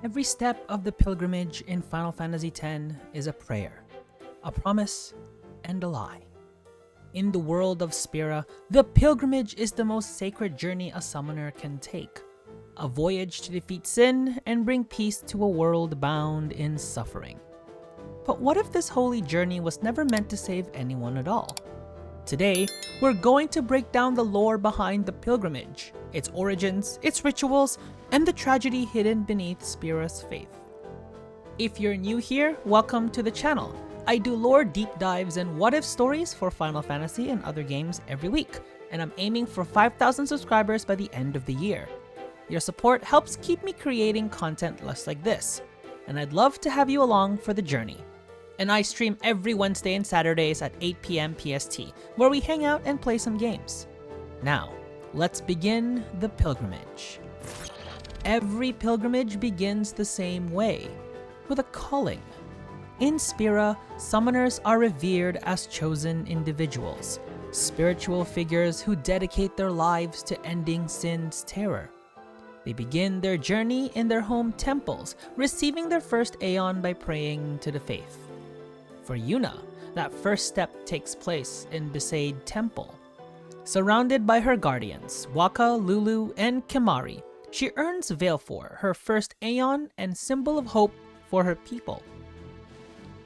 Every step of the pilgrimage in Final Fantasy X is a prayer, a promise, and a lie. In the world of Spira, the pilgrimage is the most sacred journey a summoner can take. A voyage to defeat sin and bring peace to a world bound in suffering. But what if this holy journey was never meant to save anyone at all? Today, we're going to break down the lore behind the pilgrimage, its origins, its rituals, and the tragedy hidden beneath Spira's faith. If you're new here, welcome to the channel. I do lore deep dives and what-if stories for Final Fantasy and other games every week, and I'm aiming for 5,000 subscribers by the end of the year. Your support helps keep me creating content less like this, and I'd love to have you along for the journey. And I stream every Wednesday and Saturdays at 8 PM PST, where we hang out and play some games. Now, let's begin the pilgrimage. Every pilgrimage begins the same way, with a calling. In Spira, summoners are revered as chosen individuals, spiritual figures who dedicate their lives to ending sin's terror. They begin their journey in their home temples, receiving their first Aeon by praying to the faith. For Yuna, that first step takes place in Besaid Temple. Surrounded by her guardians, Waka, Lulu, and Kimahri, she earns Valefor, her first Aeon and symbol of hope for her people.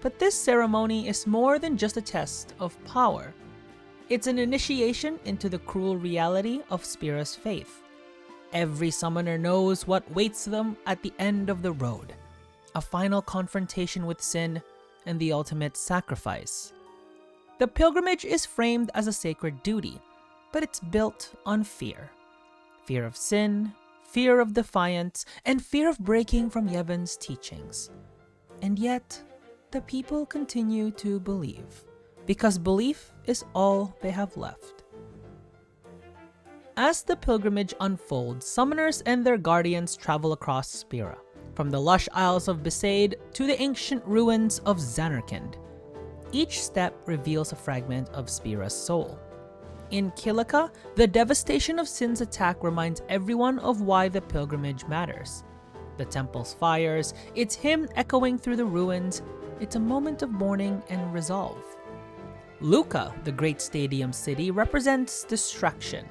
But this ceremony is more than just a test of power. It's an initiation into the cruel reality of Spira's faith. Every summoner knows what waits them at the end of the road, a final confrontation with sin and the ultimate sacrifice. The pilgrimage is framed as a sacred duty, but it's built on fear. Fear of sin, fear of defiance, and fear of breaking from Yevon's teachings. And yet, the people continue to believe, because belief is all they have left. As the pilgrimage unfolds, summoners and their guardians travel across Spira, from the lush isles of Besaid to the ancient ruins of Zanarkand. Each step reveals a fragment of Spira's soul. In Kilika, the devastation of Sin's attack reminds everyone of why the pilgrimage matters. The temple's fires, its hymn echoing through the ruins, it's a moment of mourning and resolve. Luka, the great stadium city, represents distraction,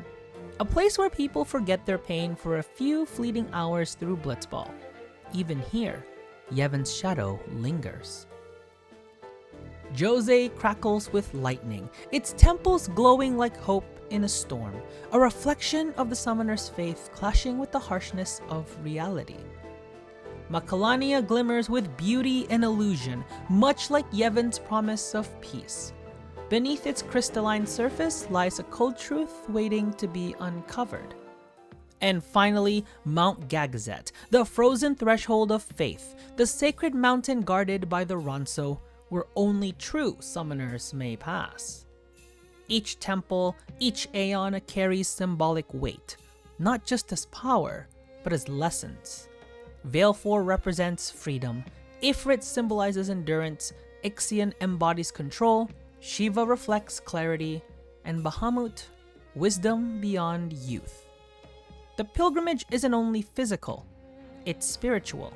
a place where people forget their pain for a few fleeting hours through Blitzball. Even here, Yevon's shadow lingers. Jose crackles with lightning, its temples glowing like hope in a storm, a reflection of the summoner's faith clashing with the harshness of reality. Macalania glimmers with beauty and illusion, much like Yevon's promise of peace. Beneath its crystalline surface lies a cold truth waiting to be uncovered. And finally, Mount Gagazet, the frozen threshold of faith, the sacred mountain guarded by the Ronso, where only true summoners may pass. Each temple, each Aeon carries symbolic weight, not just as power, but as lessons. Valefor represents freedom, Ifrit symbolizes endurance, Ixion embodies control, Shiva reflects clarity, and Bahamut, wisdom beyond youth. The pilgrimage isn't only physical, it's spiritual.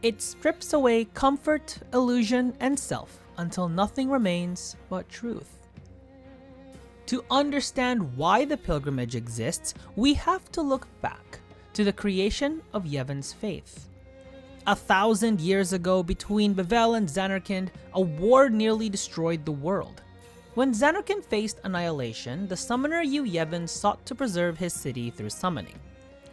It strips away comfort, illusion, and self until nothing remains but truth. To understand why the pilgrimage exists, we have to look back to the creation of Yevon's faith. 1,000 years ago, between Bevel and Zanarkand, a war nearly destroyed the world. When Zanarkand faced annihilation, the summoner Yu Yevon sought to preserve his city through summoning,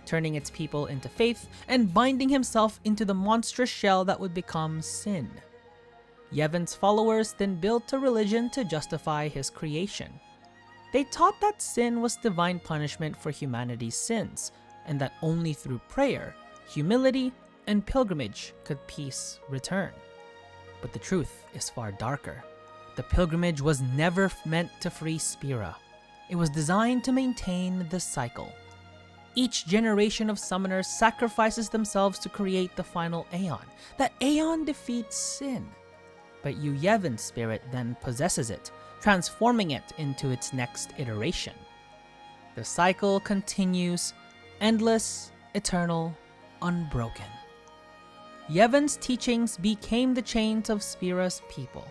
turning its people into faith and binding himself into the monstrous shell that would become sin. Yevon's followers then built a religion to justify his creation. They taught that sin was divine punishment for humanity's sins, and that only through prayer, humility, and pilgrimage could peace return. But the truth is far darker. The pilgrimage was never meant to free Spira. It was designed to maintain the cycle. Each generation of summoners sacrifices themselves to create the final Aeon. That Aeon defeats sin. But Yu Yevon's spirit then possesses it, transforming it into its next iteration. The cycle continues, endless, eternal, unbroken. Yevon's teachings became the chains of Spira's people.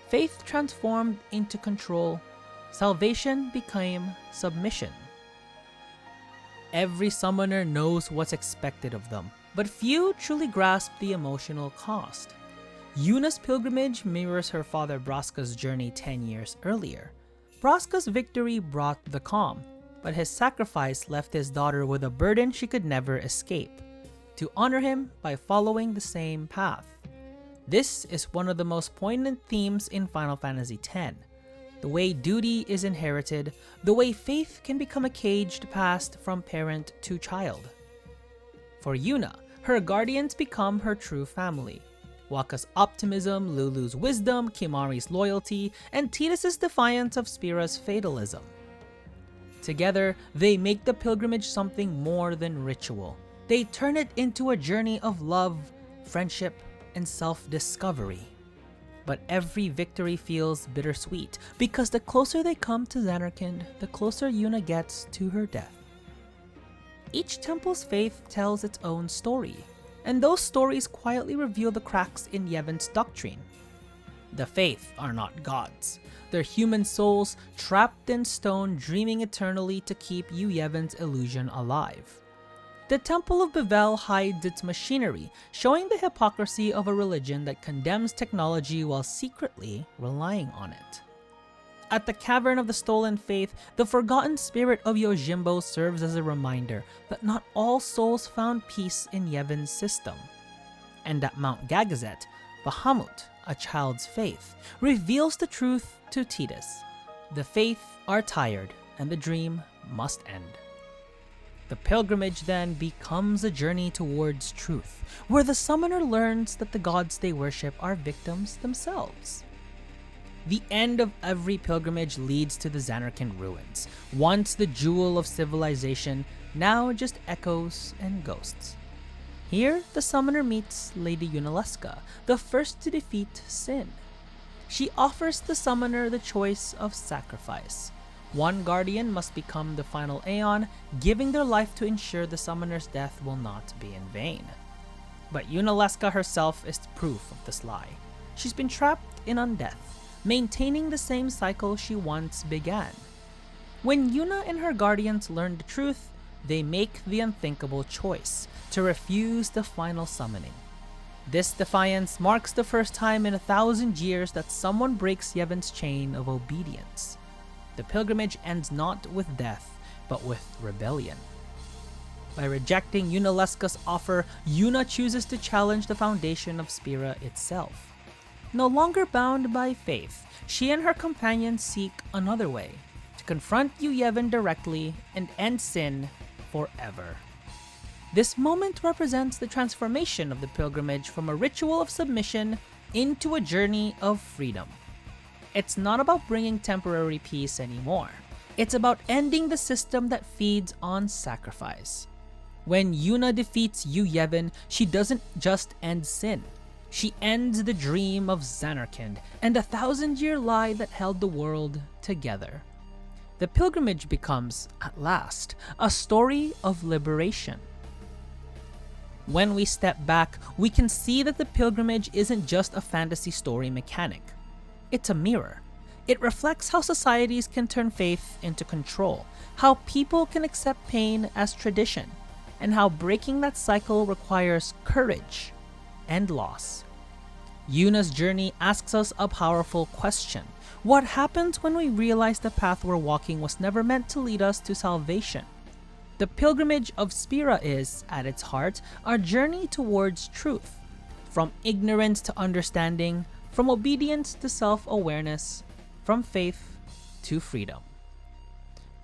Faith transformed into control. Salvation became submission. Every summoner knows what's expected of them, but few truly grasp the emotional cost. Yuna's pilgrimage mirrors her father Braska's journey 10 years earlier. Braska's victory brought the calm, but his sacrifice left his daughter with a burden she could never escape: to honor him by following the same path. This is one of the most poignant themes in Final Fantasy X. The way duty is inherited, the way faith can become a caged passed from parent to child. For Yuna, her guardians become her true family. Wakka's optimism, Lulu's wisdom, Kimari's loyalty, and Tidus' defiance of Spira's fatalism. Together, they make the pilgrimage something more than ritual. They turn it into a journey of love, friendship, and self-discovery. But every victory feels bittersweet, because the closer they come to Zanarkand, the closer Yuna gets to her death. Each temple's faith tells its own story, and those stories quietly reveal the cracks in Yevon's doctrine. The faith are not gods. They're human souls trapped in stone, dreaming eternally to keep Yevon's illusion alive. The Temple of Bevel hides its machinery, showing the hypocrisy of a religion that condemns technology while secretly relying on it. At the Cavern of the Stolen Faith, the forgotten spirit of Yojimbo serves as a reminder that not all souls found peace in Yevon's system. And at Mount Gagazet, Bahamut, a child's faith, reveals the truth to Tidus. The faith are tired, and the dream must end. The pilgrimage then becomes a journey towards truth, where the summoner learns that the gods they worship are victims themselves. The end of every pilgrimage leads to the Zanarkand ruins, once the jewel of civilization, now just echoes and ghosts. Here, the summoner meets Lady Yunalesca, the first to defeat sin. She offers the summoner the choice of sacrifice. One guardian must become the final Aeon, giving their life to ensure the summoner's death will not be in vain. But Yunalesca herself is proof of this lie. She's been trapped in undeath, maintaining the same cycle she once began. When Yuna and her guardians learn the truth, they make the unthinkable choice to refuse the final summoning. This defiance marks the first time in 1,000 years that someone breaks Yevon's chain of obedience. The pilgrimage ends not with death, but with rebellion. By rejecting Yunalesca's offer, Yuna chooses to challenge the foundation of Spira itself. No longer bound by faith, she and her companions seek another way, to confront Yevon directly and end sin forever. This moment represents the transformation of the pilgrimage from a ritual of submission into a journey of freedom. It's not about bringing temporary peace anymore. It's about ending the system that feeds on sacrifice. When Yuna defeats Yevon, she doesn't just end sin. She ends the dream of Zanarkand and the 1,000-year lie that held the world together. The pilgrimage becomes, at last, a story of liberation. When we step back, we can see that the pilgrimage isn't just a fantasy story mechanic. It's a mirror. It reflects how societies can turn faith into control, how people can accept pain as tradition, and how breaking that cycle requires courage and loss. Yuna's journey asks us a powerful question. What happens when we realize the path we're walking was never meant to lead us to salvation? The pilgrimage of Spira is, at its heart, our journey towards truth. From ignorance to understanding, from obedience to self-awareness, from faith to freedom.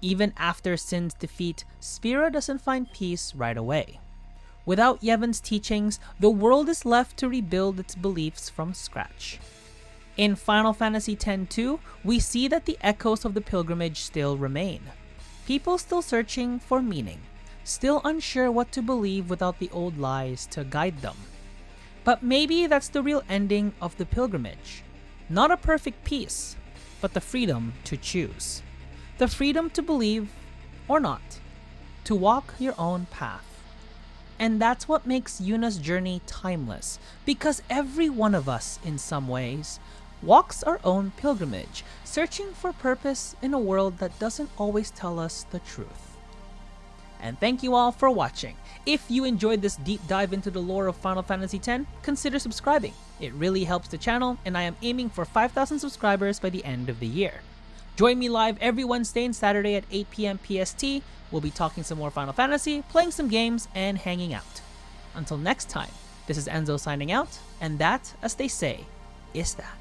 Even after sin's defeat, Spira doesn't find peace right away. Without Yevon's teachings, the world is left to rebuild its beliefs from scratch. In Final Fantasy X-2, we see that the echoes of the pilgrimage still remain. People still searching for meaning, still unsure what to believe without the old lies to guide them. But maybe that's the real ending of the pilgrimage. Not a perfect peace, but the freedom to choose. The freedom to believe or not. To walk your own path. And that's what makes Yuna's journey timeless, because every one of us, in some ways, walks our own pilgrimage, searching for purpose in a world that doesn't always tell us the truth. And thank you all for watching. If you enjoyed this deep dive into the lore of Final Fantasy X, consider subscribing. It really helps the channel, and I am aiming for 5,000 subscribers by the end of the year. Join me live every Wednesday and Saturday at 8 PM PST. We'll be talking some more Final Fantasy, playing some games, and hanging out. Until next time, this is Enzo signing out, and that, as they say, is that.